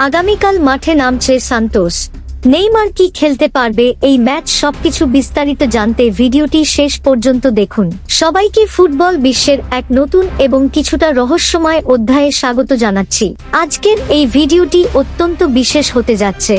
আগামীকাল মাঠে নামছে সান্তোস। নেইমার কি খেলতে পারবে এই ম্যাচ? সবকিছু বিস্তারিত জানতে ভিডিওটি শেষ পর্যন্ত দেখুন। সবাইকে ফুটবল বিশ্বের এক নতুন এবং কিছুটা রহস্যময় অধ্যায়ে স্বাগত জানাচ্ছি। আজকের এই ভিডিওটি অত্যন্ত বিশেষ হতে যাচ্ছে,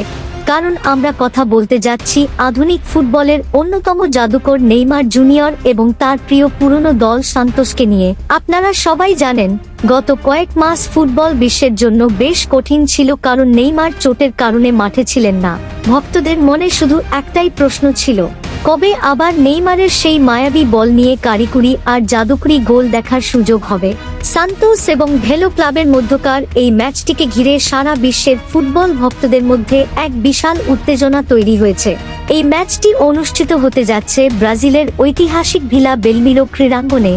কারণ আমরা কথা বলতে যাচ্ছি আধুনিক ফুটবলের অন্যতম জাদুকর নেইমার জুনিয়র এবং তার প্রিয় পুরনো দল সান্তোসকে নিয়ে। আপনারা সবাই জানেন, গত কয়েক মাস ফুটবল বিশ্বের জন্য বেশ কঠিন ছিল, কারণ নেইমার চোটের কারণে মাঠে ছিলেন না। ভক্তদের মনে শুধু একটাই প্রশ্ন ছিল, কবে আবার নেইমারের সেই মায়াবী বল নিয়ে কারিকুরি আর জাদুকরি গোল দেখার সুযোগ হবে। সান্তোস এবং ভেলো ক্লাবের মধ্যকার এই ম্যাচটিকে ঘিরে সারা বিশ্বের ফুটবল ভক্তদের মধ্যে এক বিশাল উত্তেজনা তৈরি হয়েছে। এই ম্যাচটি অনুষ্ঠিত হতে যাচ্ছে ব্রাজিলের ঐতিহাসিক ভিলা বেলমিরো ক্রীড়াঙ্গনে,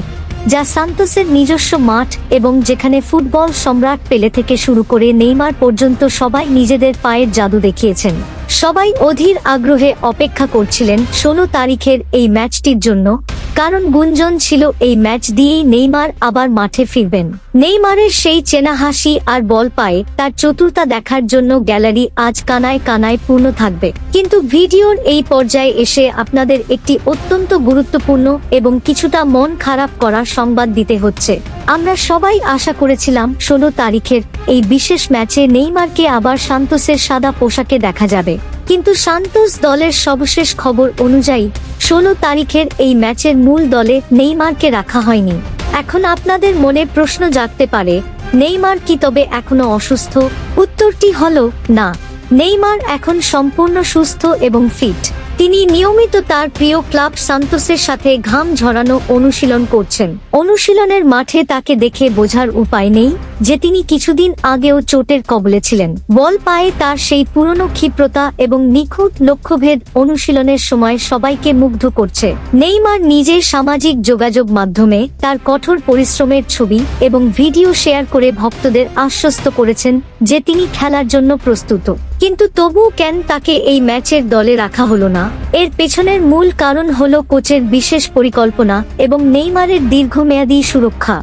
যা সান্তোসের নিজস্ব মাঠ এবং যেখানে ফুটবল সম্রাট পেলে থেকে শুরু করে নেইমার পর্যন্ত সবাই নিজেদের পায়ের জাদু দেখিয়েছেন। সবাই অধীর আগ্রহে অপেক্ষা করছিলেন 16 তারিখের এই ম্যাচটির জন্য, কারণ গুঞ্জন ছিল এই ম্যাচ দিয়েই নেইমার আবার মাঠে ফিরবেন। নেইমারের সেই চেনা হাসি আর বল পায়ে তার চতুরতা দেখার জন্য গ্যালারি আজ কানায় কানায় পূর্ণ থাকবে। কিন্তু ভিডিওর এই পর্যায়ে এসে আপনাদের একটি অত্যন্ত গুরুত্বপূর্ণ এবং কিছুটা মন খারাপ করা সংবাদ দিতে হচ্ছে। আমরা সবাই আশা করেছিলাম 16 তারিখের এই বিশেষ ম্যাচে নেইমারকে আবার সান্তোসের সাদা পোশাকে দেখা যাবে, কিন্তু সান্তোস দলের সর্বশেষ খবর অনুযায়ী 16 তারিখের এই ম্যাচের মূল দলে নেইমারকে রাখা হয়নি। এখন আপনাদের মনে প্রশ্ন জাগতে পারে, নেইমার কি তবে এখনো অসুস্থ? উত্তরটি হলো না, নেইমার এখন সম্পূর্ণ সুস্থ এবং ফিট। তিনি নিয়মিত তার প্রিয় ক্লাব সান্তোসের সাথে ঘাম ঝরানো অনুশীলন করছেন। অনুশীলনের মাঠে তাকে দেখে বোঝার উপায় নেই যে তিনি কিছুদিন আগেও চোটের কবলে ছিলেন। বল পায়ে তার সেই পুরনো ক্ষিপ্রতা এবং নিখুঁত লক্ষ্যভেদ অনুশীলনের সময় সবাইকে মুগ্ধ করছে। নেইমার নিজে সামাজিক যোগাযোগ মাধ্যমে তার কঠোর পরিশ্রমের ছবি এবং ভিডিও শেয়ার করে ভক্তদের আশ্বস্ত করেছেন যে তিনি খেলার জন্য প্রস্তুত। কিন্তু তবুও কেন তাকে এই ম্যাচের দলে রাখা হলো না? এর পেছনের মূল কারণ হলো কোচের বিশেষ পরিকল্পনা এবং নেইমারের দীর্ঘমেয়াদী সুরক্ষা।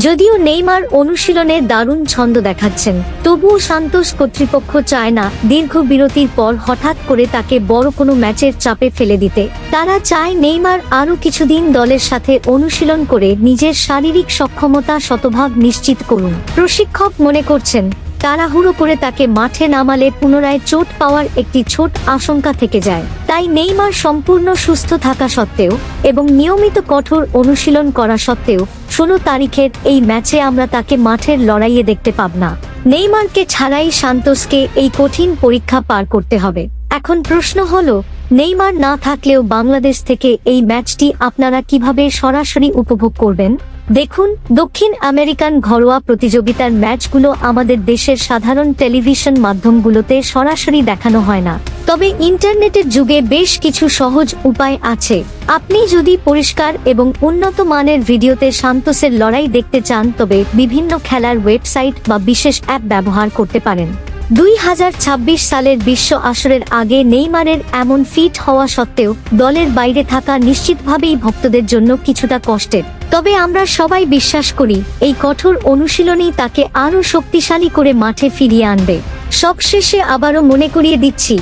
যদিও নেইমার অনুশীলনে দারুণ ছন্দ দেখাচ্ছেন, তবুও সান্তোস কর্তৃপক্ষ চায় না দীর্ঘ বিরতির পর হঠাৎ করে তাকে বড় কোনো ম্যাচের চাপে ফেলে দিতে। তারা চায় নেইমার আরও কিছুদিন দলের সাথে অনুশীলন করে নিজের শারীরিক সক্ষমতা শতভাগ নিশ্চিত করুন। প্রশিক্ষক মনে করছেন, তাড়াহুড়ো করে তাকে মাঠে নামালে পুনরায় চোট পাওয়ার একটি ছোট আশঙ্কা থেকে যায়। তাই নেইমার সম্পূর্ণ সুস্থ থাকা সত্ত্বেও এবং নিয়মিত কঠোর অনুশীলন করা সত্ত্বেও 16 তারিখের এই ম্যাচে আমরা তাকে মাঠের লড়াইয়ে দেখতে পাব না। নেইমারকে ছাড়াই সান্তোসকে এই কঠিন পরীক্ষা পার করতে হবে। এখন প্রশ্ন হলো, নেইমার না থাকলেও বাংলাদেশ থেকে এই ম্যাচটি আপনারা কিভাবে সরাসরি উপভোগ করবেন? দেখুন, দক্ষিণ আমেরিকান ঘরোয়া প্রতিযোগিতার ম্যাচগুলো আমাদের দেশের সাধারণ টেলিভিশন মাধ্যমগুলোতে সরাসরি দেখানো হয় না, তবে ইন্টারনেটের যুগে বেশ কিছু সহজ উপায় আছে। আপনি যদি পরিষ্কার এবং উন্নত মানের ভিডিওতে সান্তোসের লড়াই দেখতে চান, তবে বিভিন্ন খেলার ওয়েবসাইট বা বিশেষ অ্যাপ ব্যবহার করতে পারেন। 2026 সালের বিশ্ব আসরের আগে নেইমারের এমন ফিট হওয়া সত্ত্বেও দলের বাইরে থাকা নিশ্চিতভাবেই ভক্তদের জন্য কিছুটা কষ্টের। তবে আমরা সবাই বিশ্বাস করি এই কঠোর অনুশীলনই তাকে আরও শক্তিশালী করে মাঠে ফিরিয়ে আনবে। সবশেষে আবারও মনে করিয়ে দিচ্ছি,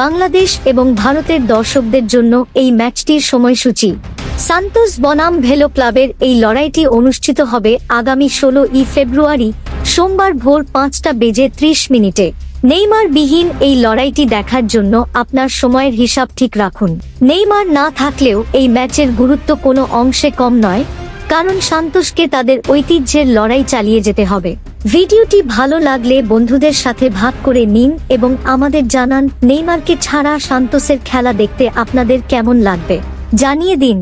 বাংলাদেশ এবং ভারতের দর্শকদের জন্য এই ম্যাচটির সময়সূচি। সান্তোস বনাম ভেলো ক্লাবের এই লড়াইটি অনুষ্ঠিত হবে আগামী 16 ফেব্রুয়ারি সোমবার ভোর 5:30 নেইমার বিহীন এই লড়াইটি দেখার জন্য আপনার সময়ের হিসাব ঠিক রাখুন। নেইমার না থাকলেও এই ম্যাচের গুরুত্ব কোনো অংশে কম নয়, কারণ সান্তোসকে তাদের ঐতিহ্যের লড়াই চালিয়ে যেতে হবে। ভিডিওটি ভালো লাগলে বন্ধুদের সাথে ভাগ করে নিন এবং আমাদের জানান নেইমারকে ছাড়া সান্তোসের খেলা দেখতে আপনাদের কেমন লাগবে, জানিয়ে দিন।